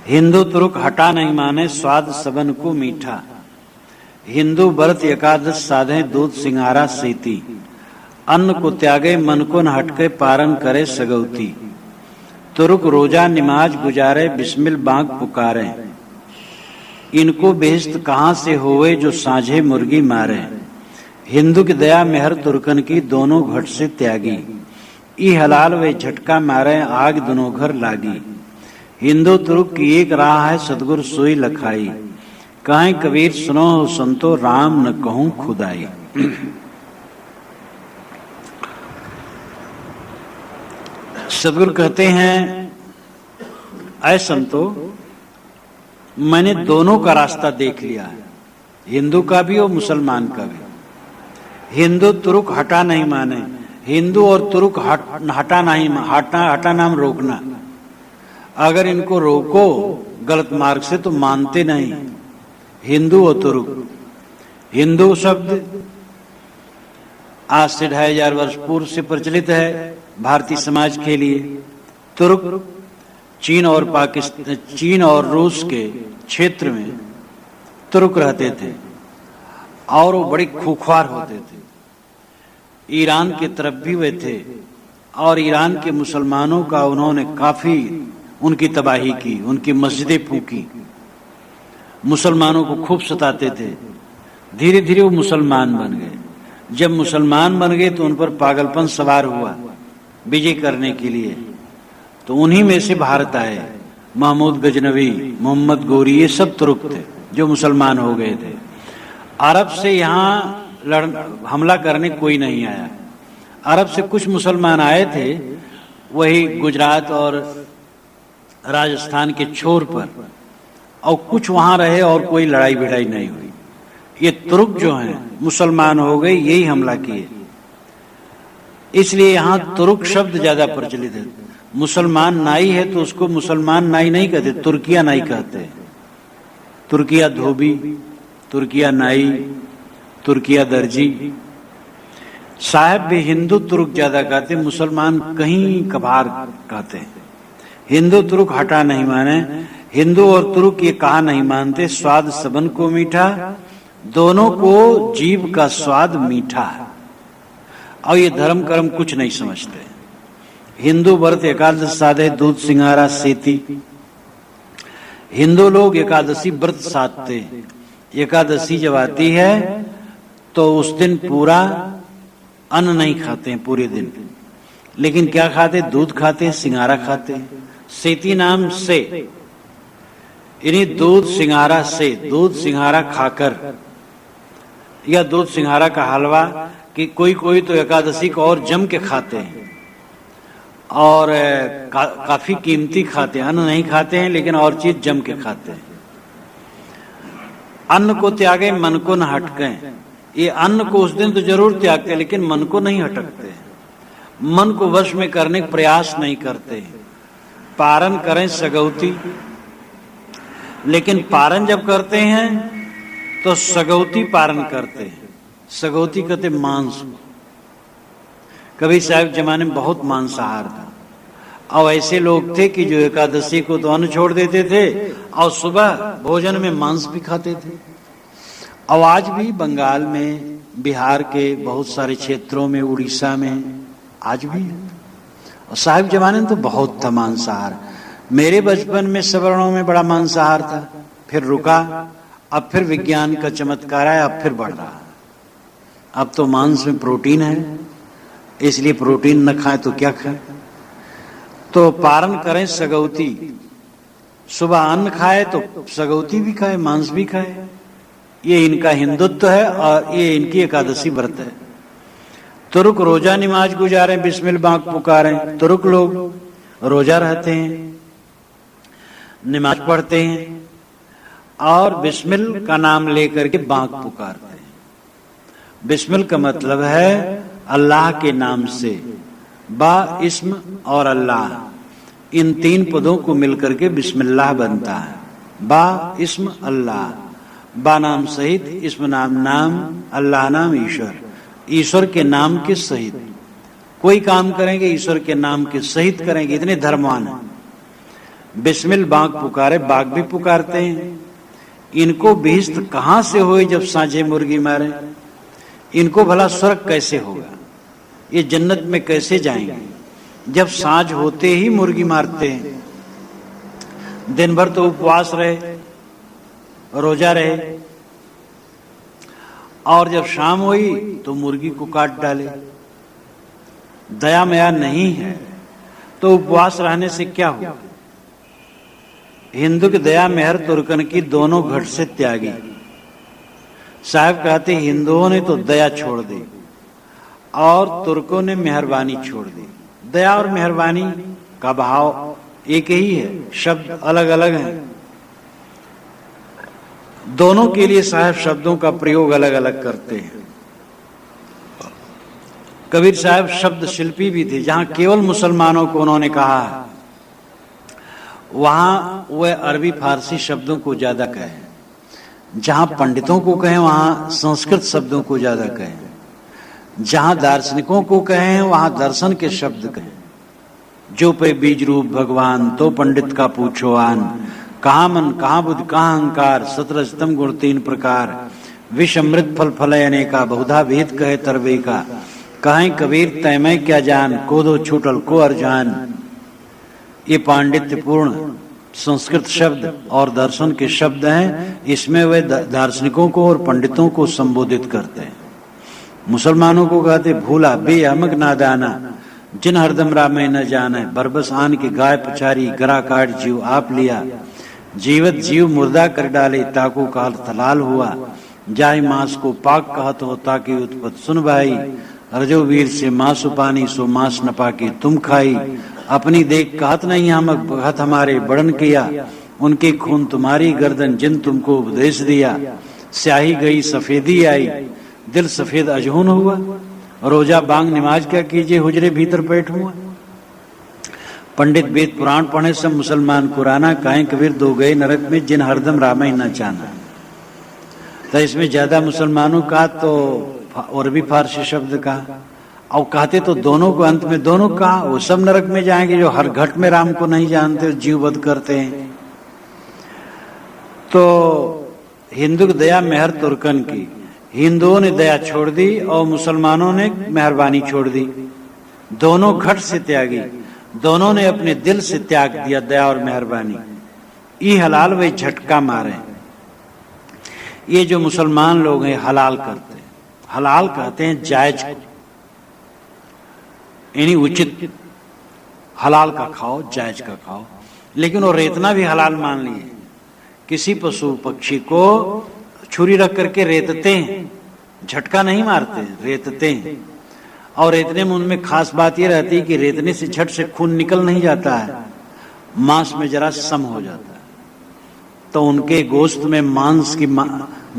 हिंदू तुरुक हटा नहीं माने, स्वाद सबन को मीठा। हिंदू व्रत एकादश साधे, दूध सिंगारा सेती। अन्न को त्यागे, मन को न हटके, पारण करे सगौती। तुरुक रोजा निमाज गुजारे, बिस्मिल बांग पुकारे। इनको बेहस्त कहाँ से होवे, जो साझे मुर्गी मारे। हिंदू की दया मेहर तुर्कन की, दोनों घट से त्यागी। ई हलाल वे झटका मारे, आग दोनों घर लागी। हिंदू तुरुक की एक राह है, सतगुर सोई लखाई। कहें कबीर सुनो हो संतो, राम न कहूं खुदाई। सतगुरु कहते हैं, ऐ संतो, मैंने दोनों का रास्ता देख लिया है, हिंदू का भी और मुसलमान का भी। हिंदू तुरुक हटा नहीं माने। हिंदू और तुरुक हटा नहीं, हटा नाम रोकना। अगर इनको रोको गलत मार्ग से तो मानते नहीं। हिंदू और तुरुक, हिंदू शब्द आज से 2500 वर्ष पूर्व से प्रचलित है भारतीय समाज के लिए। तुर्क चीन और रूस के क्षेत्र में तुर्क रहते थे और वो बड़े खूंखार होते थे। ईरान की तरफ भी वे थे और ईरान के मुसलमानों का उन्होंने काफी उनकी तबाही की, उनकी मस्जिदें फूकी, मुसलमानों को खूब सताते थे। धीरे धीरे वो मुसलमान बन गए। जब मुसलमान बन गए तो उन पर पागलपन सवार हुआ विजय करने के लिए, तो उन्हीं में से भारत आए। महमूद गजनवी, मोहम्मद गोरी, ये सब तुर्क थे जो मुसलमान हो गए थे। अरब से यहाँ हमला करने कोई नहीं आया। अरब से कुछ मुसलमान आए थे, वही गुजरात और राजस्थान के छोर पर, और कुछ वहां रहे और कोई लड़ाई भिड़ाई नहीं हुई। ये तुर्क जो हैं मुसलमान हो गए, यही हमला किए। इसलिए यहाँ तुर्क शब्द ज्यादा प्रचलित है। मुसलमान नाई है तो उसको मुसलमान नाई नहीं कहते, तुर्किया नाई कहते। तुर्किया धोबी, तुर्किया नाई, तुर्किया दर्जी। साहब भी हिंदू तुर्क ज्यादा कहते, मुसलमान कहीं कभार कहते हैं। हिंदू तुर्क हटा नहीं माने। हिंदू और तुर्क ये कहा नहीं मानते, स्वाद सबन को मीठा। दोनों को जीव का स्वाद मीठा है और ये धर्म कर्म कुछ नहीं समझते। हिंदू व्रत एकादश साधे, दूध सिंगारा सेती। हिंदू लोग एकादशी व्रत साधते। एकादशी जब आती है तो उस दिन पूरा अन्न नहीं खाते हैं पूरे दिन, लेकिन क्या खाते? दूध खाते, सिंगारा खाते। सेती नाम से, यानी दूध सिंगारा से, दूध सिंगारा खाकर या दूध सिंगारा का हलवा, कि कोई तो एकादशी को और जम के खाते हैं और काफी कीमती खाते हैं। अन्न नहीं खाते हैं लेकिन और चीज जम के खाते हैं। अन्न को त्यागे, मन को न हटके। ये अन्न को उस दिन तो जरूर त्यागते हैं लेकिन मन को नहीं हटकते, मन को वश में करने का प्रयास नहीं करते। पारण करें सगौती, लेकिन पारण जब करते हैं तो सगौती पारण करते हैं। सगौती कहते मांस। कभी साहब जमाने में बहुत मांसाहार था और ऐसे लोग थे कि जो एकादशी को तो अन्न छोड़ देते थे और सुबह भोजन में मांस भी खाते थे। और आज भी बंगाल में, बिहार के बहुत सारे क्षेत्रों में, उड़ीसा में आज भी है। और साहब जमाने में तो बहुत था मांसाहार। मेरे बचपन में सवर्णों में बड़ा मांसाहार था, फिर रुका, अब फिर विज्ञान का चमत्कार है, अब फिर बढ़ रहा। अब तो मांस में प्रोटीन है, इसलिए प्रोटीन न खाए तो क्या खाए। तो पारण करें सगौती, सुबह अन्न खाए तो सगौती भी खाए, मांस भी खाए। ये इनका हिंदुत्व है और ये इनकी एकादशी व्रत है। तुर्क रोजा नमाज गुजारें, बिस्मिल बांग पुकारें। तुर्क लोग रोजा रहते हैं, नमाज पढ़ते हैं और बिस्मिल का नाम लेकर के बांग पुकारते हैं। बिस्मिल का मतलब है अल्लाह के नाम से। बा इस्म और अल्लाह, इन तीन पदों को मिलकर के बिस्मिल्लाह बनता है। बा इस्म अल्लाह, बा नाम सहित, इस्म नाम, अल्लाह नाम ईश्वर। ईश्वर के नाम के सहित कोई काम करेंगे, ईश्वर के नाम के सहित करेंगे, इतने धर्मवान हैं। बिस्मिल बाग पुकारे, बाग भी पुकारते हैं। इनको बेहिस्त कहां से होए जब सांझे मुर्गी मारे, इनको भला स्वर्ग कैसे होगा, ये जन्नत में कैसे जाएंगे जब सांझ होते ही मुर्गी मारते हैं। दिन भर तो उपवास रहे, रोजा रहे, और जब शाम हुई तो मुर्गी को काट डाले। दया माया नहीं है तो उपवास रहने से क्या हुआ। हिंदू की दया मेहर तुर्कन की दोनों घट से त्यागी। साहब कहते हिंदुओं ने तो दया छोड़ दी और तुर्कों ने मेहरबानी छोड़ दी। दया और मेहरबानी का भाव एक ही है, शब्द अलग अलग हैं। दोनों के लिए साहब शब्दों का प्रयोग अलग अलग करते हैं। कबीर साहब शब्द शिल्पी भी थे। जहां केवल मुसलमानों को उन्होंने कहा, वहां वह अरबी फारसी शब्दों को ज्यादा कहे। जहां पंडितों को कहें वहां संस्कृत शब्दों को ज्यादा कहें। जहां दार्शनिकों को कहें वहां दर्शन के शब्द कहें। जो पे बीज रूप भगवान तो पंडित का पूछो आन। कहाँ मन कहाँ बुद्धि कहाँ अहंकार, सतरजतम गुण 3 प्रकार। विष अमृत फल फलय अनेका, बहुधा भेद कहे तरवे का। कहें कबीर तैमय क्या जान, को दो छूटल को अर्जान। ये पांडित्यपूर्ण संस्कृत शब्द और दर्शन के शब्द हैं। इसमें वे दार्शनिकों को और पंडितों को संबोधित करते हैं। मुसलमानों को कहते भूला बेअहमक नादाना, जिन हरदम रामे न जाने। बरबस आन की गाय पछारी, गरा काट जीव आप लिया। जीवत जीव मुर्दा कर डाले, ताको काल थलाल हुआ। जाय मांस को पाक कहत हो, ताकि उत्पत सुन भाई। रजो वीर से मांस पानी, सो मांस न पाकी तुम खाई। अपनी देख कहत नहीं हम, कहत हमारे बड़न किया। उनके खून तुम्हारी गर्दन, जिन तुमको उपदेश दिया। स्याही गई सफेदी आई, दिल सफेद अजहून हुआ। रोजा बांग नमाज क्या कीजिए, हुजरे भीतर बैठ हुआ। पंडित वेद पुराण पढ़े सब मुसलमान कुराना। काहे कबीर दो गए नरक में, जिन हरदम रामाय न जाना। तो इसमें ज्यादा मुसलमानों का तो और भी फारसी शब्द का, और कहते तो दोनों को अंत में दोनों का, वो सब नरक में जाएंगे जो हर घट में राम को नहीं जानते, जीव वध करते हैं। तो हिंदू की दया मेहर तुर्कन की। हिंदुओं ने दया छोड़ दी और मुसलमानों ने मेहरबानी छोड़ दी। दोनों घट से त्यागी, दोनों ने अपने दिल से त्याग दिया दया और मेहरबानी। ये हलाल वे झटका मारे। ये जो मुसलमान लोग हैं हलाल करते हैं, हलाल कहते हैं जायज को, यानी उचित। हलाल का खाओ, जायज का खाओ। लेकिन वो रेतना भी हलाल मान लिए। किसी पशु पक्षी को छुरी रख करके रेतते हैं, झटका नहीं मारते, रेतते हैं। और रेतने में उनमें खास बात यह रहती है कि रेतने से झट से खून निकल नहीं जाता है, मांस में जरा सम हो जाता है। तो उनके गोश्त में मांस की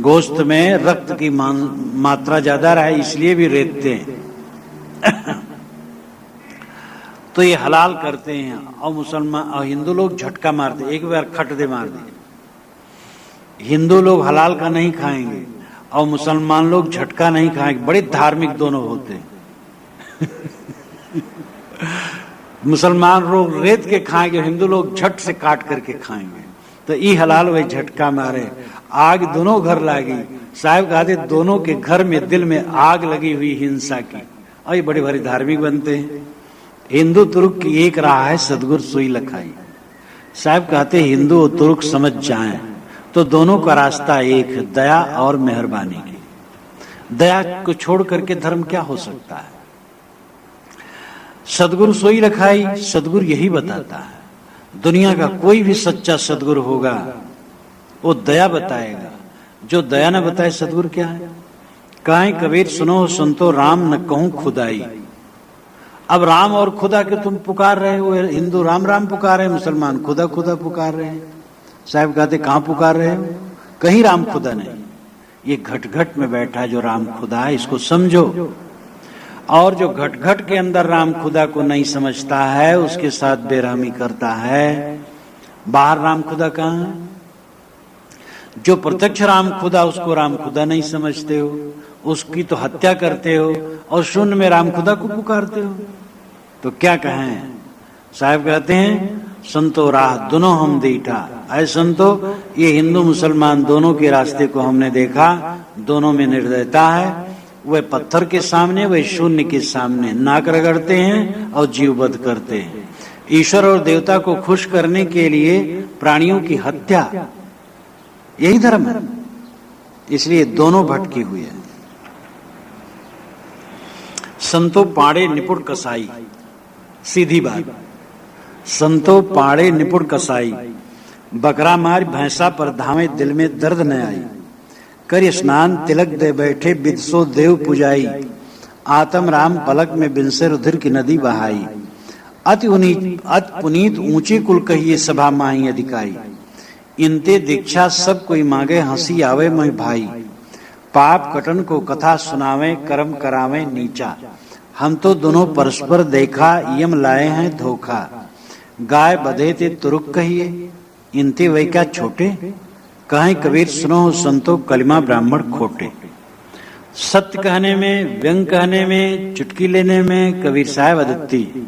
गोश्त में रक्त की मात्रा ज्यादा रहे, इसलिए भी रेतते हैं। तो ये हलाल करते हैं। और मुसलमान और हिंदू लोग झटका मारते, एक बार खट दे मार दे। हिंदू लोग हलाल का नहीं खाएंगे और मुसलमान लोग झटका नहीं खाएंगे। बड़े धार्मिक दोनों होते हैं। मुसलमान लोग रेत के खाएंगे, हिंदू लोग झट से काट करके खाएंगे। तो ई हलाल वही झटका मारे। आग दोनों घर लागी। साहब कहते दोनों के घर में दिल में आग लगी हुई हिंसा की, और ये बड़े भारी धार्मिक बनते हैं। हिंदू तुर्क की एक राह है, सदगुरु सुई लखाई। साहब कहते हिंदू और तुर्क समझ जाएं तो दोनों का रास्ता एक है, दया और मेहरबानी की। दया को छोड़ करके धर्म क्या हो सकता है। सदगुरु सोई रखाई, सदगुरु यही बताता है। दुनिया का कोई भी सच्चा सदगुरु होगा वो दया बताएगा। जो दया न बताए सदगुरु क्या है। काहे कबीर सुनो सुनतो, राम न कहूं खुदाई। अब राम और खुदा के तुम पुकार रहे हो। हिंदू राम राम पुकार रहे हैं, मुसलमान खुदा खुदा पुकार रहे हैं। साहब कहते कहां पुकार रहे हो, कहीं राम खुदा नहीं। ये घट घट में बैठा है जो राम खुदा है, इसको समझो। और जो घट घट के अंदर राम खुदा को नहीं समझता है उसके साथ बेरहमी करता है। बाहर राम खुदा कहां है। जो प्रत्यक्ष राम खुदा, उसको राम खुदा नहीं समझते हो, उसकी तो हत्या करते हो, और शून्य में राम खुदा को पुकारते हो। तो क्या कहें। साहब कहते हैं संतो राह दोनों हम दीठा। ऐ संतो, ये हिंदू मुसलमान दोनों के रास्ते को हमने देखा, दोनों में निर्दयता है। वह पत्थर के सामने, वह शून्य के सामने नाक रगड़ते हैं और जीववध करते हैं। ईश्वर और देवता को खुश करने के लिए प्राणियों की हत्या, यही धर्म है। इसलिए दोनों भटकी हुई है। संतो पाड़े निपुण कसाई, सीधी बात। संतो पाड़े निपुण कसाई, बकरा मार भैंसा पर धावे, दिल में दर्द न आई। कर स्नान तिलक दे बैठे, बिदसो देव पुजाई। आत्म राम पलक में बिनसे रुधिर की नदी बहाई। अति पुनीत ऊंची कुल कहिए, सभा माही अधिकाई। इनते दीक्षा सब कोई मांगे, हंसी आवे मैं भाई। पाप कटन को कथा सुनावे, कर्म करावे नीचा। हम तो दोनों परस्पर देखा, यम लाए हैं धोखा। गाय बधे ते तुरुक कहिए, इनते वही क्या छोटे। कहें कबीर सुनो संतो, कलिमा ब्राह्मण खोटे। सत्य कहने में, व्यंग कहने में, चुटकी लेने में कबीर साहब अद्वितीय।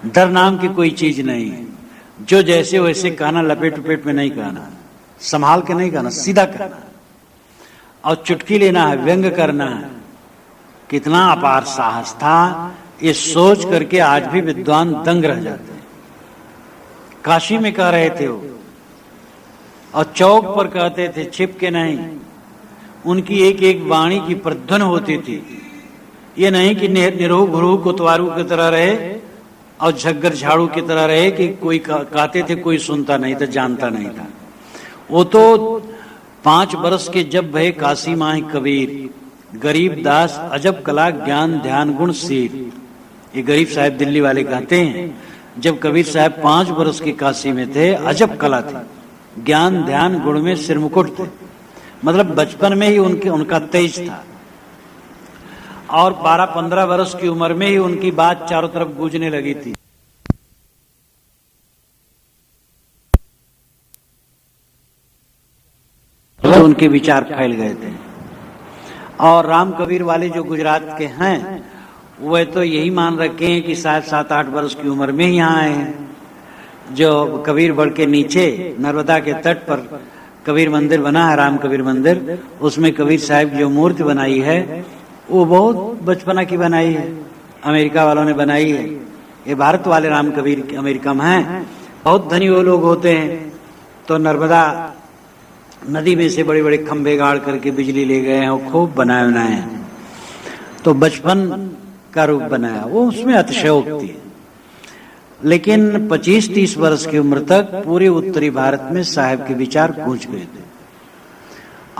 डर नाम की कोई चीज नहीं है। जो जैसे वैसे कहना, लपेट उपेट में नहीं कहना, संभाल के नहीं कहना, सीधा कहना। और चुटकी लेना है, व्यंग करना है। कितना अपार साहस था, ये सोच करके आज भी विद्वान दंग रह जाते हैं। काशी में कह रहे थे वो, और चौक पर कहते थे, छिप के नहीं। उनकी एक एक वाणी की प्रध्वन होती थी। ये नहीं कि निरोह गुरु कोतवारू की तरह रहे और झग्गर झाड़ू की तरह रहे कि कोई कहते थे कोई सुनता नहीं था, जानता नहीं था। वो तो 5 बरस के जब भय काशी माह कबीर, गरीब दास अजब कला ज्ञान ध्यान गुण सीर। ये गरीब साहब दिल्ली वाले कहते हैं, जब कबीर साहब 5 बरस के काशी में थे, अजब कला थी, ज्ञान ध्यान गुण में सिरमुकुट थे। मतलब बचपन में ही उनका तेज था। और 12-15 वर्ष की उम्र में ही उनकी बात चारों तरफ गूंजने लगी थी। तो उनके विचार फैल गए थे। और राम कबीर वाले जो गुजरात के हैं, वह तो यही मान रखे हैं कि शायद 7-8 वर्ष की उम्र में ही यहाँ आए हैं। जो कबीर बड़ के नीचे नर्मदा के तट पर कबीर मंदिर बना है, राम कबीर मंदिर, उसमें कबीर साहब की जो मूर्ति बनाई है, वो बहुत बचपना की बनाई है। अमेरिका वालों ने बनाई है। ये भारत वाले राम कबीर अमेरिका में हैं। बहुत धनी वो लोग होते हैं, तो नर्मदा नदी में से बड़े बड़े खंभे गाड़ करके बिजली ले गए हैं, वो खूब बनाए हैं। तो बचपन का रूप बनाया, वो उसमें अतिशयोक्ति है। लेकिन 25-30 वर्ष की उम्र तक पूरे उत्तरी भारत में साहब के विचार गूंज गए थे।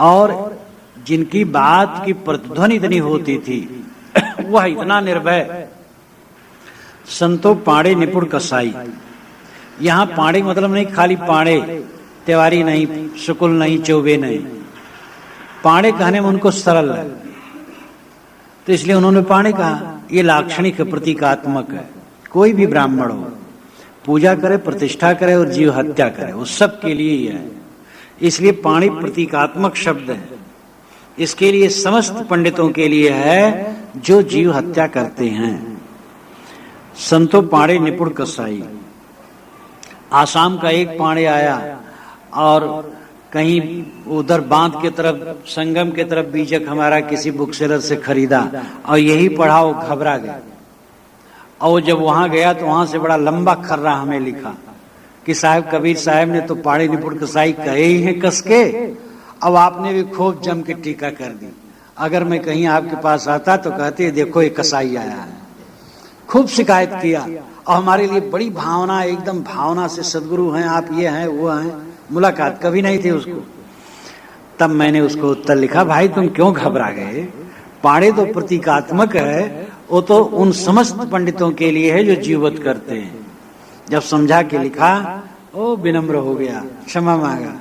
और जिनकी बात की प्रतिध्वनि इतनी होती थी, वह इतना निर्भय। संतो पाड़े निपुण कसाई। यहाँ पाड़े मतलब नहीं खाली पाड़े, तिवारी नहीं, शुक्ल नहीं, चौबे नहीं। पाड़े कहने में उनको सरल है, तो इसलिए उन्होंने पाड़े कहा। ये लाक्षणिक प्रतीकात्मक है। कोई भी ब्राह्मण हो, पूजा करे, प्रतिष्ठा करे और जीव हत्या करे, वो सब के लिए ही है। इसलिए पाणी प्रतीकात्मक शब्द है। इसके लिए समस्त पंडितों के लिए है जो जीव हत्या करते हैं। संतो पाड़े निपुण कसाई। आसाम का एक पाड़े आया और कहीं उधर बांध के तरफ, संगम के तरफ बीजक हमारा किसी बुक सेलर से खरीदा और यही पढ़ा, वो घबरा गया। और जब वहां गया तो वहां से बड़ा लंबा खर्रा हमें लिखा कि साहब कबीर साहब ने तो पाड़े निपुण कसाई कहे ही है कस के, अब आपने भी खूब जम के टीका कर दी। अगर मैं कहीं आपके पास आता तो कहते देखो एक कसाई आया है। खूब शिकायत किया और हमारे लिए बड़ी भावना, एकदम भावना से सदगुरु हैं आप, ये हैं वो हैं। मुलाकात कभी नहीं थी उसको। तब मैंने उसको उत्तर लिखा, भाई तुम क्यों घबरा गए? पाड़े तो प्रतीकात्मक है, वो तो उन समस्त पंडितों के लिए है जो जीवत करते हैं। जब समझा के लिखा, ओ विनम्र हो गया, क्षमा मांगा।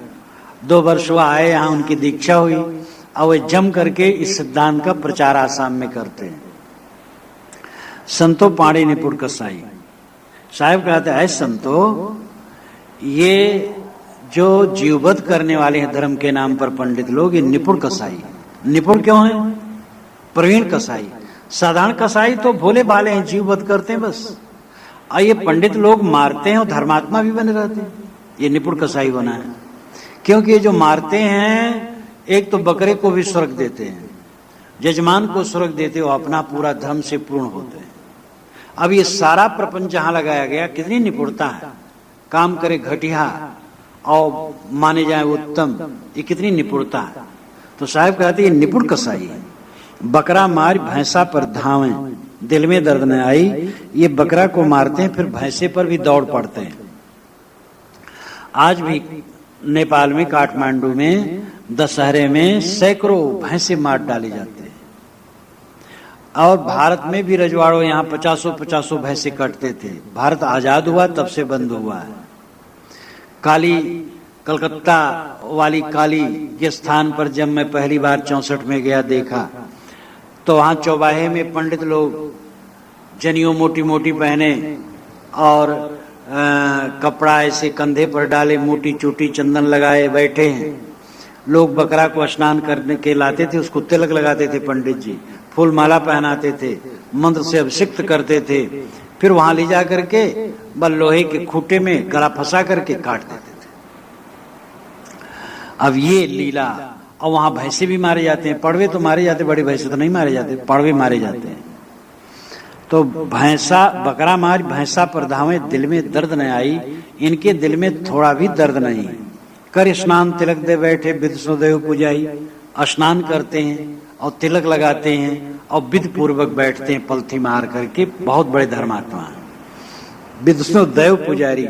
2 वर्ष वो आए, यहाँ उनकी दीक्षा हुई और वे जम करके इस सिद्धांत का प्रचार आसाम में करते हैं। संतो पाड़े निपुण कसाई। साहब कहते हैं, संतो ये जो जीववध करने वाले हैं धर्म के नाम पर पंडित लोग, ये निपुण कसाई। निपुण क्यों है? प्रवीण कसाई। साधारण कसाई तो भोले भाले हैं, जीववध करते हैं बस। और ये पंडित लोग मारते हैं और धर्मात्मा भी बने रहते हैं। ये निपुण कसाई होना है, क्योंकि ये जो मारते हैं एक तो बकरे को भी स्वर्ग देते हैं, यजमान को स्वर्ग देते हो, अपना पूरा धर्म से पूर्ण होते हैं। अब ये सारा प्रपंच जहां लगाया गया, कितनी निपुणता है, काम करे घटिया और माने जाए उत्तम, ये कितनी निपुणता है। तो साहब कहते हैं निपुण कसाई है। बकरा मार भैंसा पर धावें, दिल में दर्द न आई। ये बकरा को मारते हैं, फिर भैंसे पर भी दौड़ पड़ते हैं। आज भी नेपाल में काठमांडू में दशहरे में सैकड़ों भैंसे मार डाले जाते हैं। और भारत में भी रजवाड़ों यहाँ 50 भैंसे कटते थे। भारत आजाद हुआ तब से बंद हुआ है। काली, कलकत्ता वाली काली के स्थान पर जब मैं पहली बार 64 में गया देखा, तो वहाँ चौबाहे में पंडित लोग जनियों मोटी मोटी पहने और कपड़ा ऐसे कंधे पर डाले, मोटी चोटी चंदन लगाए बैठे हैं। लोग बकरा को स्नान करने के लाते थे, उसको तिलक लगाते थे पंडित जी, फूल माला पहनाते थे, मंत्र से अभिषिक्त करते थे, फिर वहां ले जा करके बल लोहे के खूंटे में गला फंसा करके काट देते थे। अब ये लीला, और वहां भैंसे भी मारे जाते हैं। पड़वे तो मारे जाते, बड़ी भैंसे तो नहीं मारे जाते, पड़वे मारे जाते हैं। तो भैंसा, बकरा मार भैंसा पर धावें, दिल में दर्द न आई। इनके दिल में थोड़ा भी दर्द नहीं। कर स्नान तिलक दे बैठे विद सुदेव पुजाई, स्नान करते हैं और तिलक लगाते हैं और विध पूर्वक बैठते हैं पलथी मार करके। बहुत बड़े धर्मात्मा हैं विष्णु देव पुजारी।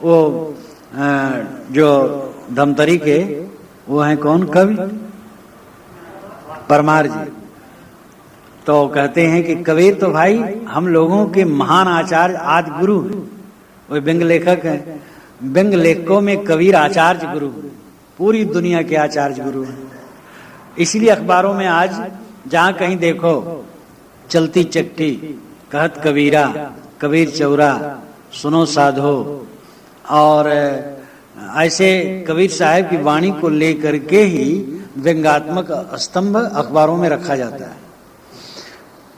वो जो धमतरी के वो हैं कौन, कवि परमार जी, तो कहते हैं कि कबीर तो भाई हम लोगों के महान आचार्य आदि गुरु, वो व्यंग लेखक हैं। व्यंग लेखकों में कबीर आचार्य गुरु, पूरी दुनिया के आचार्य गुरु हैं। इसलिए अखबारों में आज जहां कहीं देखो चलती चट्टी, कहत कबीरा, कबीर चौरा, सुनो साधो, और ऐसे कबीर साहब की वाणी को लेकर के ही व्यंगात्मक स्तंभ अखबारों में रखा जाता है।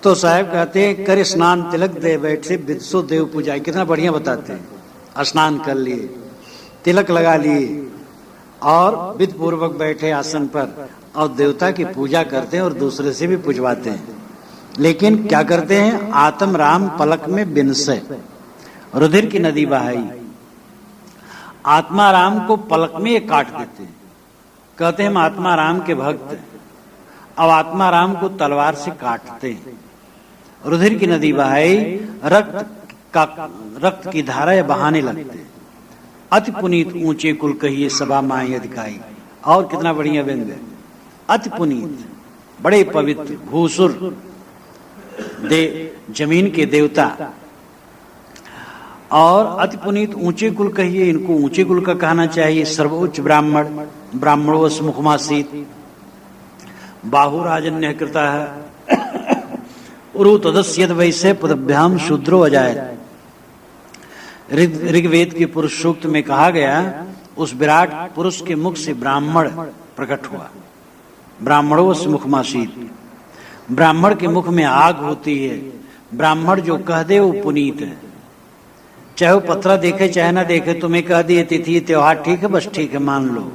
तो साहब कहते हैं कर स्नान तिलक दे बैठे विदसो देव पूजाई। कितना बढ़िया बताते हैं। स्नान कर लिए, तिलक लगा लिए और विध पूर्वक बैठे आसन पर और देवता की पूजा करते हैं और दूसरे से भी पूजवाते हैं। लेकिन क्या करते हैं, आत्म राम पलक में बिनसे, रुधिर की नदी बहाई, आत्मा राम को पलक में ये काट देते हैं। कहते हैं हम आत्मा राम के भक्त हैं। अब आत्मा राम को तलवार से काटते हैं, रुधिर की नदी बहाई, रक्त की धारा या बहाने लगते हैं। अति पुनीत ऊंचे कुल कहिए सभा माई अधिकाई। और कितना बढ़िया व्यंग है। अति पुनीत, बड़े पवित्र, भूसुर दे जमीन के देवता, और अति पुनीत ऊंचे कुल कहिए, इनको ऊंचे कुल का कहना चाहिए। सर्वोच्च ब्राह्मण, ब्राह्मणो मुखमासीत, बाहु राजन्य कृता है, उरु तदस्यद वैसे पदभ्याम शूद्रो अजायत। ऋग्वेद के पुरुष सूक्त में कहा गया, उस विराट पुरुष के मुख से ब्राह्मण प्रकट हुआ। ब्राह्मणों से मुखमासीत, ब्राह्मण के मुख में आग होती है। ब्राह्मण जो कह दे वो पुनीत है। चाहे वो पत्रा देखे चाहे ना देखे, तुम्हें कह दिए तिथि त्योहार ठीक है, बस ठीक है मान लो।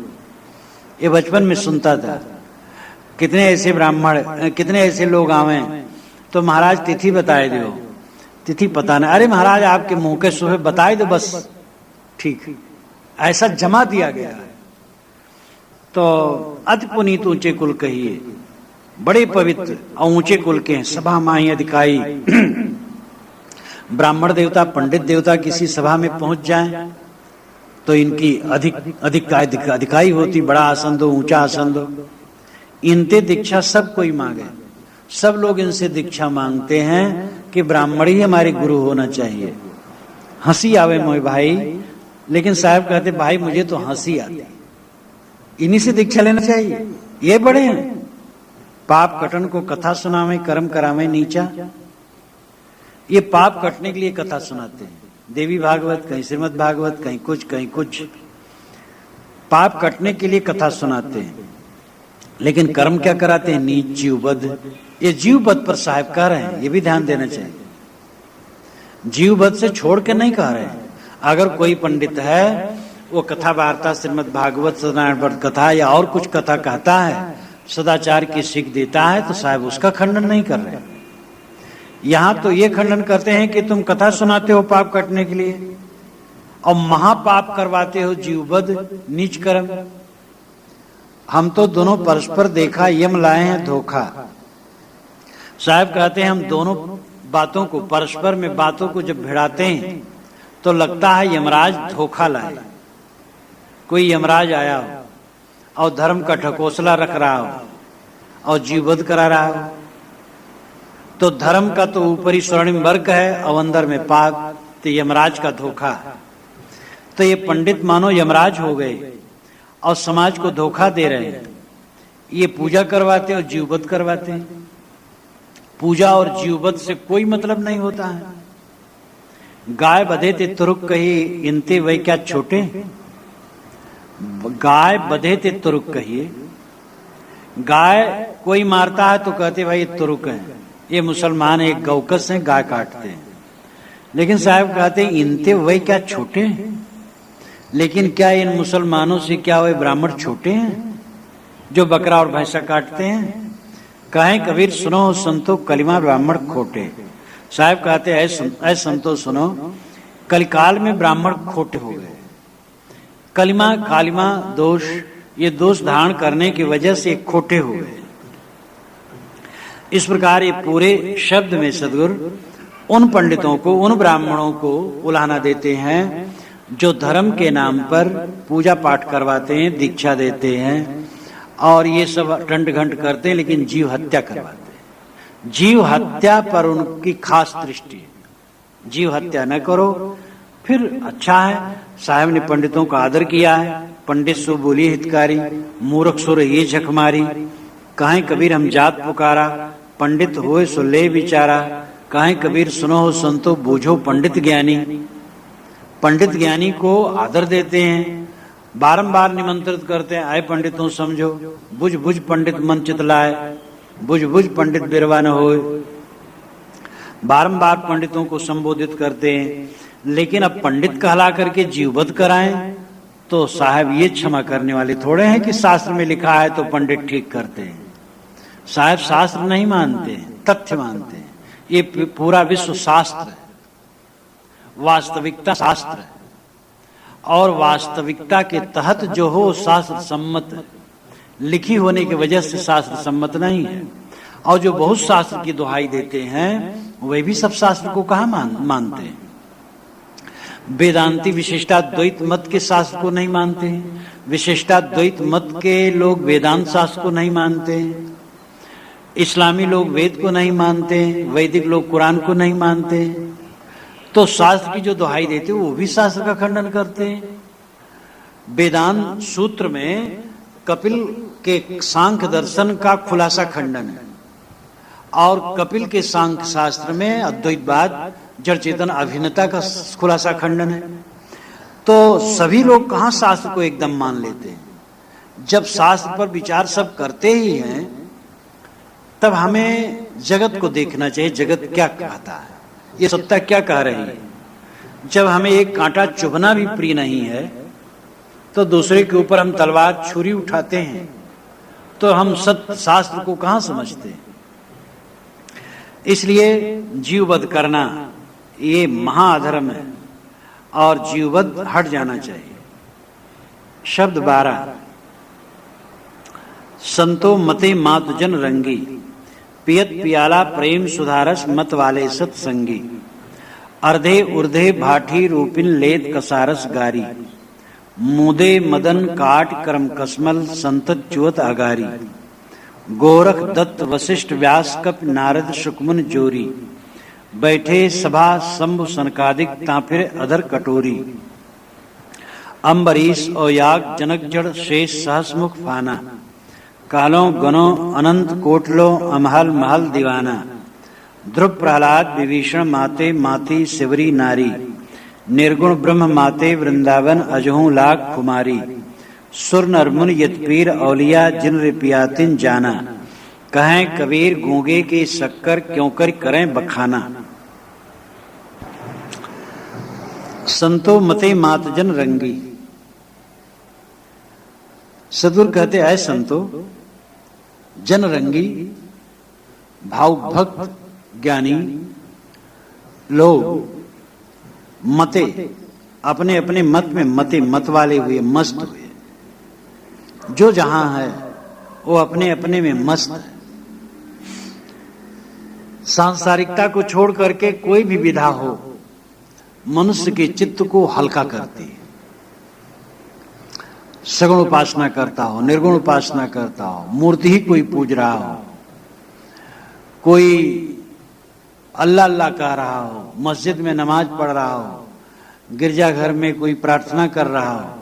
ये बचपन में सुनता था। कितने ऐसे ब्राह्मण, कितने ऐसे लोग आवे तो महाराज तिथि बताए दो, तिथि पता नहीं, अरे महाराज आपके मुंह के सुबह बताए दो बस ठीक, ऐसा जमा दिया गया है। तो अति पुनीत ऊंचे कुल कहिए, बड़े पवित्र और ऊंचे कुल के हैं। सभा माही अधिकाई, ब्राह्मण देवता, पंडित देवता किसी सभा में पहुंच जाएं तो इनकी अधिकाई होती। बड़ा आसन दो, ऊंचा आसन दो। इनते दीक्षा सब कोई मांगे, सब लोग इनसे दीक्षा मांगते हैं कि ब्राह्मण ही हमारे गुरु होना चाहिए। हंसी आवे मोए भाई, लेकिन साहब कहते भाई मुझे तो हंसी आती, इन्हीं से दीक्षा लेना चाहिए। ये बड़े हैं, पाप कटन को कथा सुनावे, कर्म करावे नीचा। ये पाप कटने के लिए कथा सुनाते हैं, देवी भागवत, कहीं श्रीमद् भागवत, कहीं कुछ कहीं कुछ। पाप कटने के लिए कथा सुनाते हैं, लेकिन कर्म क्या कराते हैं, नीच जीवबद्ध। ये जीवबद्ध पर साहब कह रहे हैं, ये भी ध्यान देना चाहिए। जीव वध से छोड़ के नहीं कह रहे हैं। अगर कोई पंडित है वो कथा वार्ता श्रीमद् भागवत सत्यनारायण व्रत कथा या और कुछ कथा कहता है, सदाचार की सीख देता है, तो साहब उसका खंडन नहीं कर रहे। यहां तो ये खंडन करते हैं कि तुम कथा सुनाते हो पाप कटने के लिए और महापाप करवाते हो, जीववध, नीच कर्म। हम तो दोनों परस्पर देखा यम लाए हैं धोखा। साहब कहते हैं हम दोनों बातों को, परस्पर में बातों को जब भिड़ाते हैं तो लगता है यमराज धोखा लाए। कोई यमराज आया हो और धर्म का ठकोसला रख रहा हो और जीववध करा रहा हो, तो धर्म का तो ऊपरी स्वर्णिम वर्ग है और अंदर में पाप, तो यमराज का धोखा। तो ये पंडित मानो यमराज हो गए और समाज को धोखा दे रहे हैं। ये पूजा करवाते और जीववध करवाते हैं। पूजा और जीववध से कोई मतलब नहीं होता है। गाय बधे ते तुरुक कही इनते वही क्या छोटे। गाय बधे ते तुरुक कहिए, गाय कोई मारता है तो कहते भाई ये तुरुक है, ये मुसलमान एक गौकस हैं, गाय काटते हैं। लेकिन साहब कहते इनते वही क्या छोटे हैं। लेकिन क्या इन मुसलमानों से क्या वे ब्राह्मण छोटे हैं जो बकरा और भैंसा काटते हैं? कहें कबीर सुनो संतो कलिमा ब्राह्मण खोटे। साहब कहते ऐ संतो सुनो, कलिकाल में ब्राह्मण खोटे हो गए। कलिमा कालिमा दोष, ये दोष धारण करने की वजह से खोटे हो गए। इस प्रकार ये पूरे शब्द में सद्गुरु उन पंडितों को, उन ब्राह्मणों को उलाहना देते हैं जो धर्म के नाम पर पूजा पाठ करवाते हैं, दीक्षा देते हैं और ये सब टंट घंट करते हैं, लेकिन जीव हत्या करवाते हैं। जीव हत्या पर उनकी खास दृष्टि है। जीव हत्या न करो, फिर अच्छा है। साहब ने पंडितों का आदर किया है। पंडित सो बोली हितकारी, मूर्ख सुर ये झक मारी। कहें कबीर हम जात पुकारा, पंडित होए सो ले विचारा। कहें कबीर सुनो हो संतो, बूझो पंडित ज्ञानी। पंडित ज्ञानी को आदर देते हैं, बारंबार निमंत्रित करते हैं, आए पंडितों समझो, बुझ बुझ पंडित मन चितलाए, बुझ बुझ पंडित बिरवा न होए। बारंबार पंडितों को संबोधित करते हैं। लेकिन अब पंडित कहला करके जीववध कराएं तो साहब ये क्षमा करने वाले थोड़े हैं कि शास्त्र में लिखा है तो पंडित ठीक करते हैं। साहब शास्त्र नहीं मानते, तथ्य मानते हैं। ये पूरा विश्व शास्त्र है, वास्तविकता शास्त्र है और वास्तविकता के तहत जो हो शास्त्र सम्मत है। लिखी होने की वजह से शास्त्र सम्मत नहीं है। और जो बहुत शास्त्र की दुहाई देते हैं वे भी सब शास्त्र को कहाँ मानते हैं। वेदांती विशिष्टाद्वैत मत के शास्त्र को नहीं मानते हैं। विशिष्टाद्वैत मत के लोग वेदांत शास्त्र को नहीं मानते हैं। इस्लामी लोग वेद को नहीं मानते हैं। वैदिक लोग कुरान को नहीं मानते हैं। तो शास्त्र की जो दुहाई देते हैं वो भी शास्त्र का खंडन करते हैं। वेदांत सूत्र में कपिल के सांख्य दर्शन का खुलासा खंडन है और कपिल के सांख्य शास्त्र में अद्वैतवाद, जड़ चेतन अभिन्नता का खुलासा खंडन है। तो सभी लोग कहाँ शास्त्र को एकदम मान लेते हैं। जब शास्त्र पर विचार सब करते ही हैं तब हमें जगत को देखना चाहिए, जगत क्या कहता है, ये सत्ता क्या कह रही है। जब हमें एक कांटा चुभना भी प्रिय नहीं है तो दूसरे के ऊपर हम तलवार छुरी उठाते हैं, तो हम सत्य शास्त्र को कहाँ समझते हैं। इसलिए जीववध करना ये महाअधर्म है और जीववध हट जाना चाहिए। शब्द 12, संतो मते मातुजन रंगी, पियत पियाला प्रेम सुधारस मत वाले सत्संगी। अर्धे उर्धे भाठी रूपिन लेत कसारस गारी, मुदे मदन काट करम कसमल संतत चुवत अगारी। गोरख दत्त वशिष्ठ व्यास कप नारद शुकमुन जोरी, बैठे सभा शंभु सनकादिक तांफिर अधर कटोरी। अम्बरीश और याग जनक जड़ शेष सहसमुख फाना, कालों गणों अनंत कोटलो अमहल महल दीवाना। ध्रुव प्रहलाद विभीषण माते माती शिवरी नारी, निर्गुण ब्रह्म माते वृंदावन अजहू लाख कुमारी। सुर नरमुन यतपीर औलिया जिन रिपियातिन जाना, कहें कबीर गूंगे के शक्कर क्यों कर करें बखाना। संतो मते मात जन रंगी। सदगुरु कहते ऐ संतो, जन रंगी, भाव भक्त ज्ञानी लोग मते, अपने अपने मत में मते, मत वाले हुए, मस्त हुए। जो जहां है वो अपने अपने में मस्त है। सांसारिकता को छोड़ करके कोई भी विधा हो मनुष्य के चित्त को हल्का करती है। सगुण उपासना करता हो, निर्गुण उपासना करता हो, मूर्ति ही कोई पूज रहा हो, कोई अल्लाह अल्लाह कह रहा हो, मस्जिद में नमाज पढ़ रहा हो, गिरजाघर में कोई प्रार्थना कर रहा हो,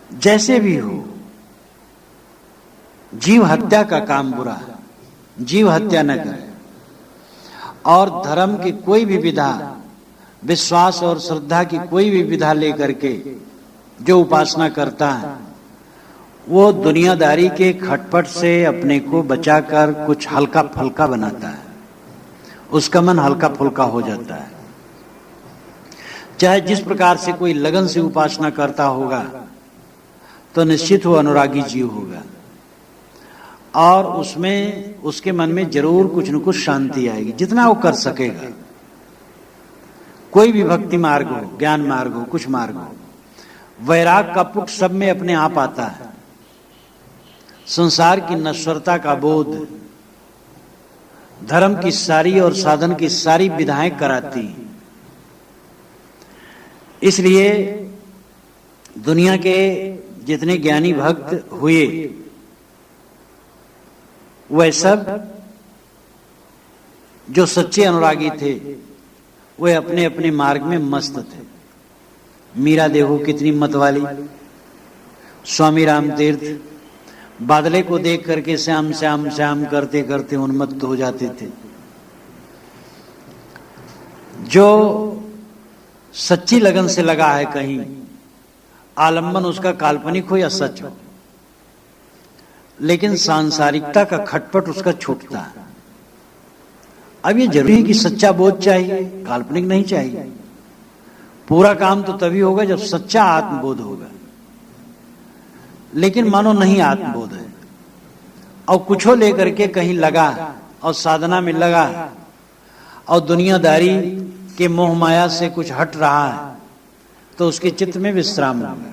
जैसे भी हो, जीव हत्या का काम बुरा है। जीव हत्या न करे और धर्म की कोई भी विधा, विश्वास और श्रद्धा की कोई भी विधा लेकर के जो उपासना करता है वो दुनियादारी के खटपट से अपने को बचाकर कुछ हल्का फुल्का बनाता है। उसका मन हल्का फुल्का हो जाता है। चाहे जिस प्रकार से कोई लगन से उपासना करता होगा तो निश्चित वो अनुरागी जीव होगा और उसमें उसके मन में जरूर कुछ न कुछ शांति आएगी, जितना वो कर सकेगा। कोई भी भक्ति मार्ग हो, ज्ञान मार्ग हो, कुछ मार्ग हो, वैराग का पुट सब में अपने आप आता है। संसार की नश्वरता का बोध धर्म की सारी और साधन की सारी विधाएं कराती हैं। इसलिए दुनिया के जितने ज्ञानी भक्त हुए वह सब जो सच्चे अनुरागी थे वे अपने अपने मार्ग में मस्त थे। मीरा देखो कितनी मत वाली, स्वामी राम तीर्थ बादले को देख करके श्याम श्याम श्याम करते करते उन्मत्त हो जाते थे। जो सच्ची लगन से लगा है कहीं, आलंबन उसका काल्पनिक हो या सच हो, लेकिन सांसारिकता का खटपट उसका छूटता है। अब ये जरूरी है कि सच्चा बोध चाहिए, काल्पनिक नहीं चाहिए। पूरा काम तो तभी होगा जब सच्चा आत्मबोध होगा। लेकिन मानो नहीं आत्मबोध है और कुछ लेकर के कहीं लगा और साधना में लगा और दुनियादारी के मोह माया से कुछ हट रहा है तो उसके चित्त में विश्राम होगा।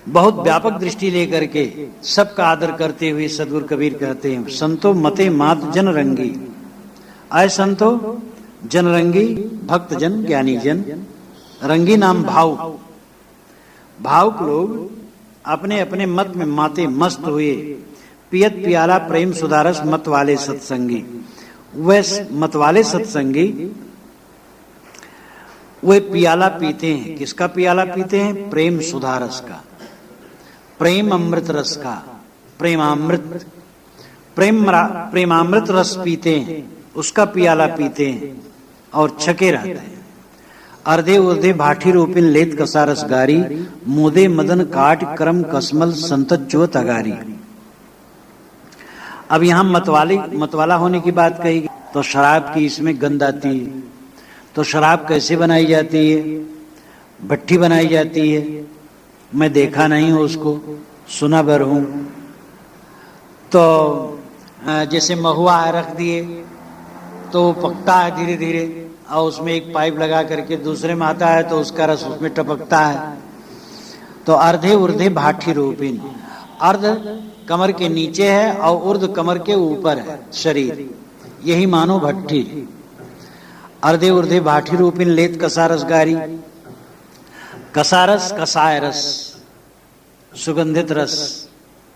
बहुत व्यापक दृष्टि लेकर के सबका आदर करते हुए सदगुरु कबीर कहते हैं, संतो मते मात जन रंगी। आए संतो जन रंगी, भक्त जन, ज्ञानी जन। रंगी नाम भाव, भावुक लोग अपने अपने मत में माते मस्त हुए। पियत पियाला प्रेम सुधारस मत वाले सत्संगी। वह मत वाले सत्संगी वे पियाला पीते हैं। किसका पियाला पीते हैं? प्रेम सुधारस का, प्रेम अमृत रस का। प्रेमामृत, प्रेमामृत रस पीते हैं, उसका पियाला पीते हैं और छके रहते हैं। अर्धे उर्धे भाठी रूपिन लेत कसारस गारी, मोदे मदन काट क्रम कसमल संतत ज्योत अगारी। अब यहां मतवाला होने की बात कही गई तो शराब की इसमें गंध आती है। तो शराब कैसे बनाई जाती है? भट्टी बनाई जाती है। मैं देखा नहीं हूं उसको, सुना भर हूं। तो जैसे महुआ रख दिए तो पकता है धीरे धीरे और उसमें एक पाइप लगा करके दूसरे में आता है तो उसका रस उसमें टपकता है। तो अर्धे उर्धे भाठी रूपिन, अर्ध कमर के नीचे है और उर्ध कमर के ऊपर है शरीर, यही मानो भट्टी। अर्धे उर्धे भाठी रूपिन लेत कसारस गारी। कसारस कसाय रस, सुगंधित रस,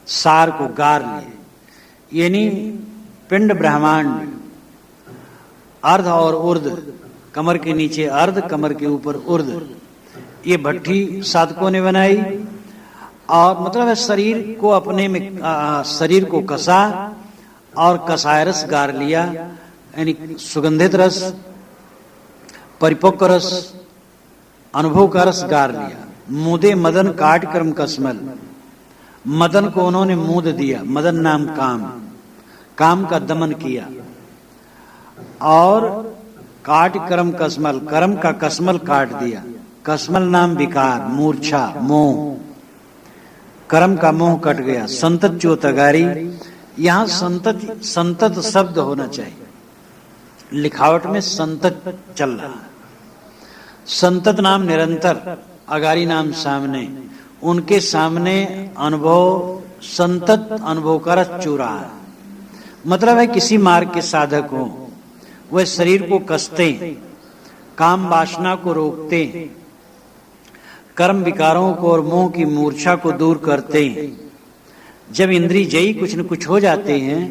सार को गार लिए, यानी पिंड ब्रह्मांड, अर्ध और उर्ध, कमर के नीचे अर्ध, कमर के ऊपर उर्ध, ये भट्टी साधकों ने बनाई। और मतलब है शरीर को अपने में शरीर को कसा और कसाय रस गार लिया, यानी सुगंधित रस, परिपक्व रस, अनुभव का रस गार लिया। मुदे मदन काट क्रम कसमल, मदन को उन्होंने मूद दिया। मदन नाम काम, काम का दमन किया और काट करम कसमल, करम का कसमल काट दिया। कसमल नाम विकार, मूर्छा, मोह, कर्म का मोह कट गया। संतत च्योतगारी, यहां संतत संतत शब्द होना चाहिए, लिखावट में संतत चल रहा है। संतत नाम निरंतर, अगारी नाम सामने, उनके सामने अनुभव, संतत अनुभव का रस चू रहा है। मतलब है किसी मार्ग के साधक हो, वह शरीर को कसते, काम वासना को रोकते, कर्म विकारों को और मोह की मूर्छा को दूर करते हैं। जब इंद्रिय जयी कुछ न कुछ हो जाते हैं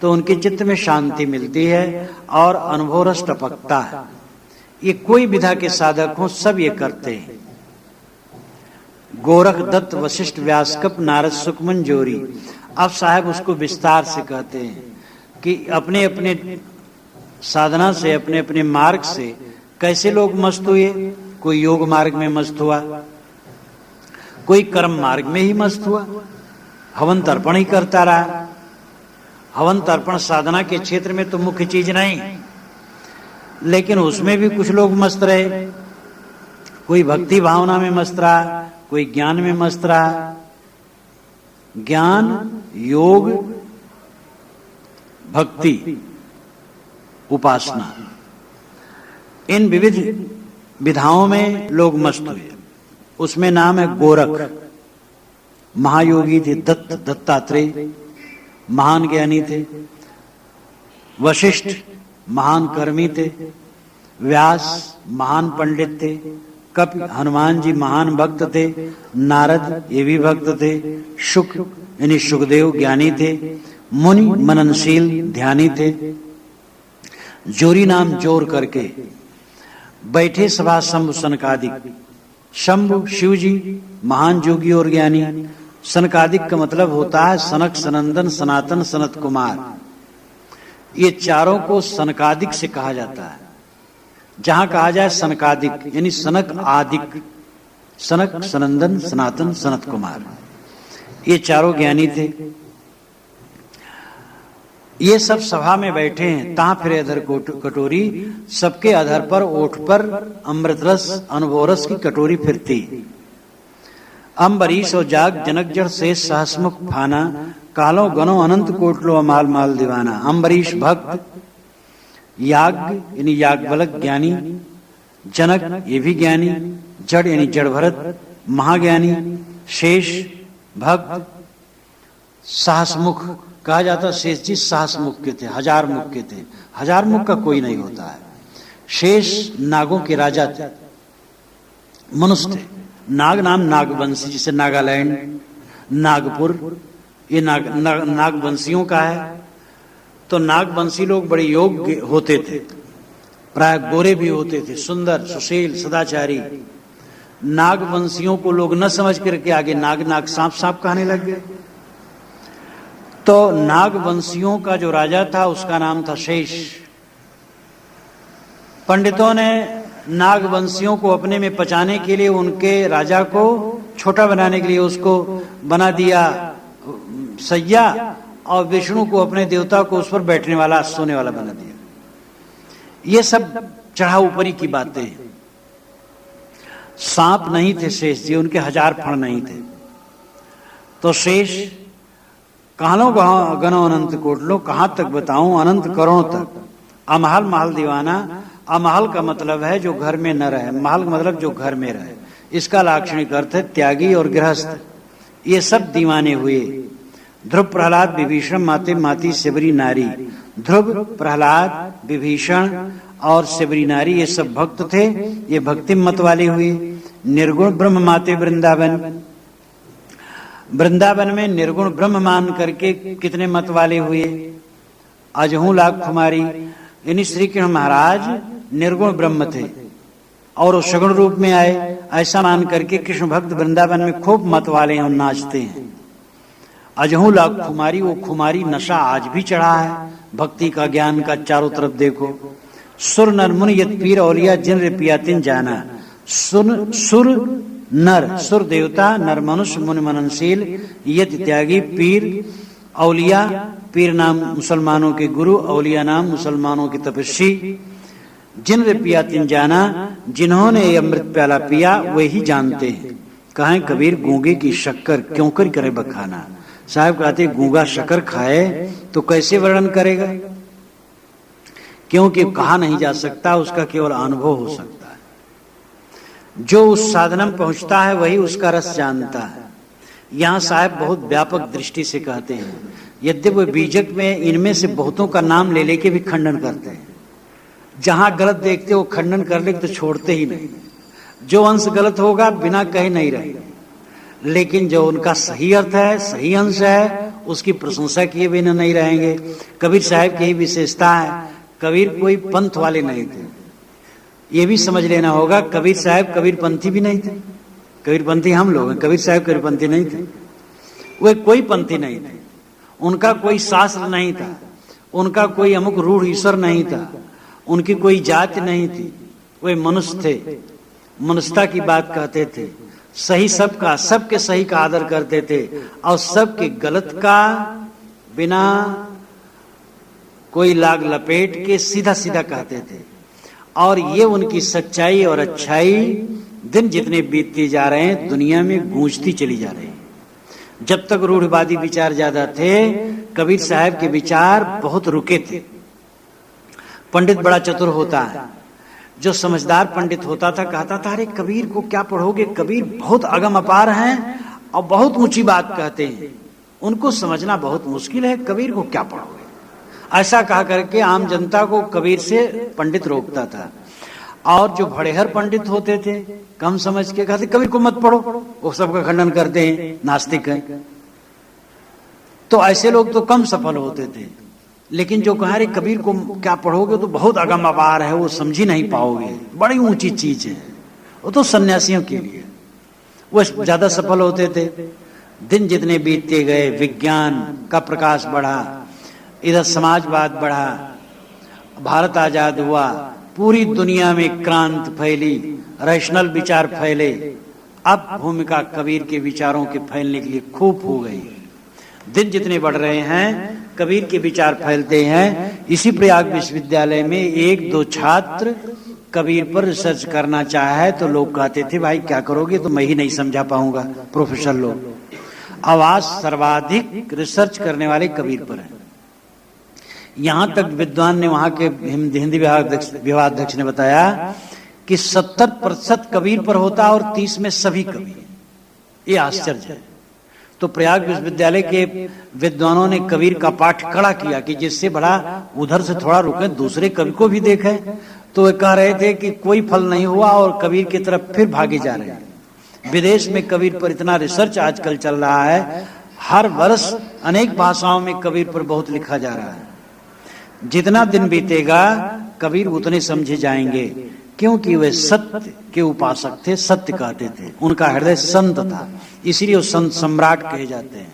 तो उनके चित्त में शांति मिलती है और अनुभव रस टपकता है। ये कोई विधा के साधक हो, सब ये करते हैं। गोरख दत्त वशिष्ठ व्यासकप नारद सुकमन जोरी। अब साहब उसको विस्तार से कहते हैं कि अपने अपने साधना से, अपने अपने मार्ग से कैसे लोग मस्त हुए। कोई योग मार्ग में मस्त हुआ, कोई कर्म मार्ग में ही मस्त हुआ, हवन तर्पण ही करता रहा। हवन तर्पण साधना के क्षेत्र में तो मुख्य चीज नहीं, लेकिन उसमें भी कुछ लोग मस्त रहे। कोई भक्ति भावना में मस्त रहा, कोई ज्ञान में मस्त रहा। ज्ञान, योग, भक्ति, उपासना, इन विविध विधाओं में लोग मस्त हुए। उसमें नाम है गोरख, महायोगी थे। दत्तात्रेय महान ज्ञानी थे। वशिष्ठ महान कर्मी थे। व्यास महान पंडित थे। कप हनुमान जी महान भक्त थे। नारद ये भी भक्त थे। शुक यानी सुखदेव ज्ञानी थे। मुनि मननशील ध्यानी थे। जोरी नाम जोर करके बैठे सभा शंभु सनकादिक। शंभु शिव जी महान जोगी और ज्ञानी। सनकादिक का मतलब होता है सनक, सनंदन, सनातन, सनत कुमार। ये चारों को सनकादिक से कहा जाता है। जहां कहा जाए सनकादिक यानी सनक आदिक, सनक, सनंदन, सनातन, सनत कुमार, ये चारों ज्ञानी थे। ये सब सभा में बैठे हैं। ता फिरे अधर कटोरी, सबके अधर पर, ओठ पर अमृत रस, अनुभव रस की कटोरी फिरती। अम्बरीश और जाग जनक जड़ शेष सहसमुख फाना, कालो गनो अनंत कोटलो अमाल माल दीवाना। अम्बरीश भक्त, याग यानी याज्ञवल्क्य ज्ञानी, जनक ये भी ज्ञानी, जड़ यानी जड़ भरत महाज्ञानी, शेष भक्त, सहसमुख कहा जाता। शेष जी सहस मुख के थे, हजार मुख के थे। हजार मुख का कोई नहीं होता है। शेष नागों के राजा थे, मनुष्य थे। नाग नाम नागवंशी, जिसे नागालैंड, नागपुर, ये नागवंशियों का है। तो नागवंशी लोग बड़े योग्य होते थे, प्राय गोरे भी होते थे, सुंदर, सुशील, सदाचारी। नागवंशियों को लोग न समझ करके आगे नाग नाग सांप सांप कहने लग गए। तो नागवंशियों का जो राजा था उसका नाम था शेष। पंडितों ने नागवंशियों को अपने में पचाने के लिए उनके राजा को छोटा बनाने के लिए उसको बना दिया सैया, और विष्णु को, अपने देवता को, उस पर बैठने वाला, सोने वाला बना दिया। ये सब चढ़ा ऊपरी की बातें हैं। सांप नहीं थे शेष जी, उनके हजार फण नहीं थे। तो शेष कालो गनो अनंत कोटलो, कहां तक बताऊं, अनंत करोड़ तक। अमहल महल दीवाना, अमहल का मतलब है जो घर में न रहे, महल का मतलब जो घर में रहे। इसका लाक्षणिक अर्थ है त्यागी और गृहस्थ। ये सब दीवाने हुए। ध्रुव प्रहलाद विभीषण माते माती शिवरी नारी। ध्रुव प्रहलाद विभीषण और शिवरी नारी ये सब भक्त थे। ये भक्ति मत वाले हुए। निर्गुण ब्रह्म माते वृंदावन, वृंदावन में निर्गुण ब्रह्म मान करके कितने मत वाले हुए। अजहू लाख कुमारी, यानी श्री कृष्ण महाराज निर्गुण ब्रह्म थे और वो सगुण रूप में आए, ऐसा मान करके कृष्ण भक्त वृंदावन में खूब मत वाले हैं और नाचते हैं। अजहू लाख खुमारी, वो खुमारी नशा आज भी चढ़ा है भक्ति का, ज्ञान का। चारों तरफ देखो। सुर नर मुनि यत पीर औलिया जिन रे पियातिन जाना। सुर नर, सुर देवता, नर मनुष्य, मुनि मननशील, यत त्यागी, पीर औलिया, पीर नाम मुसलमानों के गुरु, औलिया नाम मुसलमानों के तपस्वी, जिन रे पिया तिन जाना, जिन्होंने ये अमृत प्याला पिया वे ही जानते हैं। कहें कबीर गूंगे की शक्कर क्यों कर करे बखाना। साहब कहते गूंगा शक्कर खाए तो कैसे वर्णन करेगा, क्योंकि कहा नहीं जा सकता, उसका केवल अनुभव हो सकता है। जो उस साधना पहुंचता है वही उसका रस जानता है। यहाँ साहब बहुत व्यापक दृष्टि से कहते हैं, यद्यपि वे बीजक में इनमें से बहुतों का नाम ले लेके भी खंडन करते हैं। जहां गलत देखते वो खंडन कर ले तो छोड़ते ही नहीं। जो अंश गलत होगा बिना कहे नहीं रहेगा, लेकिन जो उनका सही अर्थ है, सही अंश है, उसकी प्रशंसा किए बिना नहीं रहेंगे। कबीर साहब की विशेषता है, कबीर कोई पंथ वाले नहीं थे। ये भी समझ लेना होगा, कबीर साहब कबीरपंथी भी नहीं थे। कबीरपंथी हम लोग हैं, कबीर साहब कबीरपंथी नहीं थे। वे कोई पंथी नहीं थे, उनका कोई शास्त्र नहीं था, उनका कोई अमुक रूढ़ ईश्वर नहीं था, उनकी कोई जाति नहीं थी। वे मनुष्य थे, मनुष्यता की बात कहते थे, सही सबका, सबके सही का आदर करते थे और सबके गलत का बिना कोई लाग लपेट के सीधा सीधा कहते थे। और ये उनकी सच्चाई और अच्छाई दिन जितने बीतते जा रहे हैं दुनिया में गूंजती चली जा रही है। जब तक रूढ़वादी विचार ज्यादा थे, कबीर साहब के विचार बहुत रुके थे। पंडित बड़ा चतुर होता है, जो समझदार पंडित होता था कहता था अरे कबीर को क्या पढ़ोगे, कबीर बहुत अगम अपार हैं और बहुत ऊंची बात कहते हैं, उनको समझना बहुत मुश्किल है, कबीर को क्या पढ़ोगे। ऐसा कहा करके आम जनता को कबीर से पंडित रोकता था। और जो भड़ेहर पंडित होते थे कम समझ के कहते कबीर को मत पढ़ो, वो सबका खंडन करते हैं, नास्तिक हैं। तो ऐसे लोग तो कम सफल होते थे। लेकिन जो कहा रे कबीर को क्या पढ़ोगे तो बहुत अगम अपार है, वो समझ ही नहीं पाओगे, बड़ी ऊंची चीज है, वो तो सन्यासियों के लिए, वो ज्यादा सफल होते थे। दिन जितने बीतते गए विज्ञान का प्रकाश बढ़ा, इधर समाजवाद बढ़ा, भारत आजाद हुआ, पूरी दुनिया में क्रांति फैली, रैशनल विचार फैले। अब भूमिका कबीर के विचारों के फैलने के लिए खूब हो गई। दिन जितने बढ़ रहे हैं कबीर के विचार फैलते हैं। इसी प्रयाग विश्वविद्यालय में एक दो छात्र कबीर पर रिसर्च करना चाहे तो लोग कहते थे भाई क्या करोगे, तो मैं ही नहीं समझा पाऊंगा। प्रोफेसर लोग, आवाज सर्वाधिक रिसर्च करने वाले कबीर पर है। यहां तक विद्वान ने, वहां के हिंदी विभागाध्यक्ष ने बताया कि 70% कबीर पर होता और 30 में सभी कवि। ये आश्चर्य है। तो प्रयाग विश्वविद्यालय के विद्वानों ने कबीर का पाठ कड़ा किया कि जिससे बड़ा उधर से थोड़ा रुके, दूसरे कवि को भी देखें। तो वे कह रहे थे कि कोई फल नहीं हुआ और कबीर की तरफ फिर भागे जा रहे हैं। विदेश में कबीर पर इतना रिसर्च आजकल चल रहा है, हर वर्ष अनेक भाषाओं में कबीर पर बहुत लिखा जा रहा है। जितना दिन बीतेगा कबीर उतने समझे जाएंगे, क्योंकि वे सत्य के उपासक थे, सत्य कहते थे, उनका हृदय संत था, इसीलिए वो संत सम्राट कहे जाते हैं।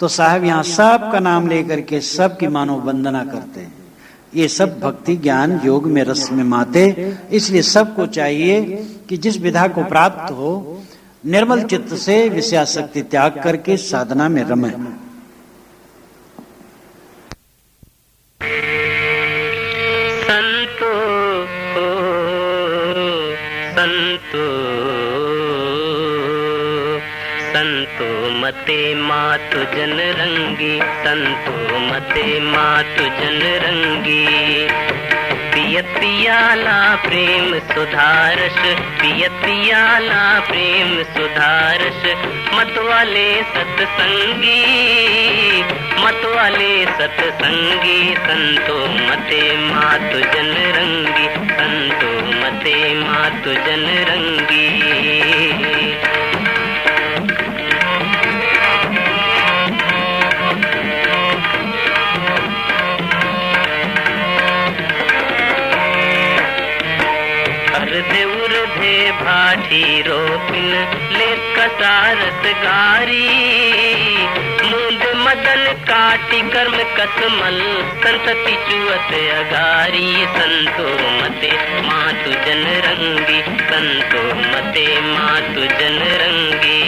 तो साहब यहाँ सब का नाम लेकर के सबकी मानव वंदना करते हैं। ये सब भक्ति ज्ञान योग में रस में माते, इसलिए सबको चाहिए कि जिस विधा को प्राप्त हो निर्मल चित्त से विषयासक्ति त्याग करके साधना में रमे। संतो मते मातु जन रंगी, संतो मते मातु जन रंगी। पियत पियाला प्रेम सुधारस, पियत पियाला प्रेम सुधारस। मतवाले सत्संगी, मतवाले सत्संगी। संतो मते मातु जन रंगी, संतो मते मातु जन रंगी। उर्धे भाटी रोपिन ले कसारत गारी। मूंद मदन काटी कर्म कसमल, संतति चुअत अगारी। संतो मते मातु जन रंगी, संतो मते मातु जन रंगी।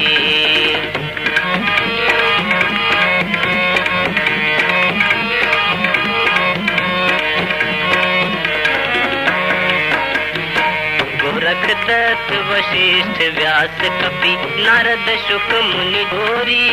दत्त वशिष्ठ व्यास कपि नारद शुक मुनि घोरी,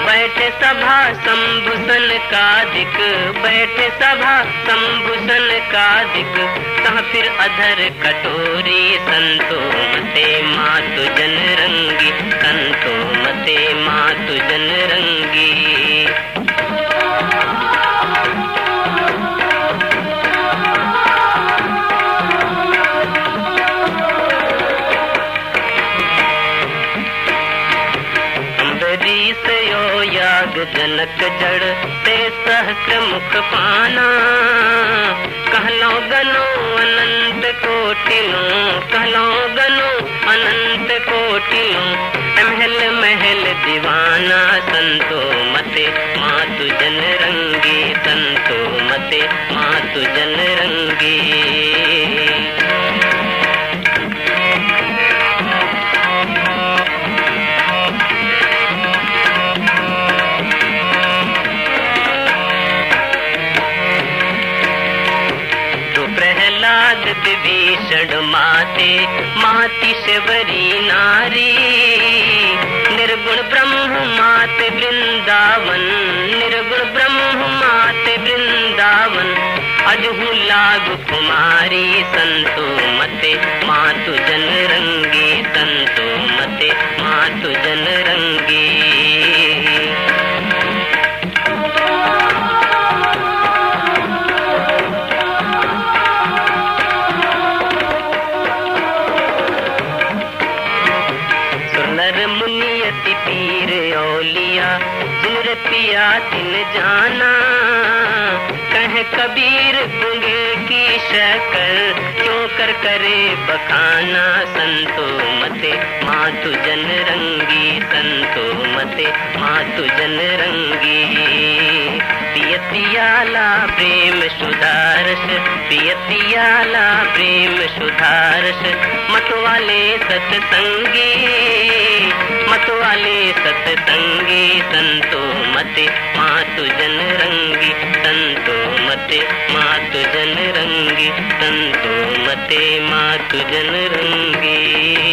बैठे सभा शंभु सनकादिक, बैठे सभा शंभु सनकादिक, कहा फिर अधर कटोरी, संतो मते मातु जन रंगी, संतो मते मातु जन रंगी। याग जनक जड़ ते सहस्र मुख पाना, कहलो गनो अनंत कोटिलो, कहलो गनो अनंत कोटिलो, महल महल दीवाना, संतो मते मातु जन रंगी, संतो मते मातु जन रंगी। विभीषण माते माति शिवरी नारी, निर्गुण ब्रह्म माते वृंदावन, निर्गुण ब्रह्म माते वृंदावन, अजहु लागु कुमारी, संतो मते मातु जन रंगी, संतो मते मातु जन रंगी। पीर औलिया जिन पिया तिन जाना, कह कबीर गुंगे की शक्ल क्यों कर करे बखाना, संतो मते मातु जन रंगी, संतो मते मातु जन रंगी। पियतियाला प्रेम सुधारस, पियतियाला प्रेम सुधारस, मतवाले सत्संगी, मतवाले सत्संगी, संतो मते मातु जन रंगी, संतो मते मातु जन रंगी, संतो मते मातु जन रंगी।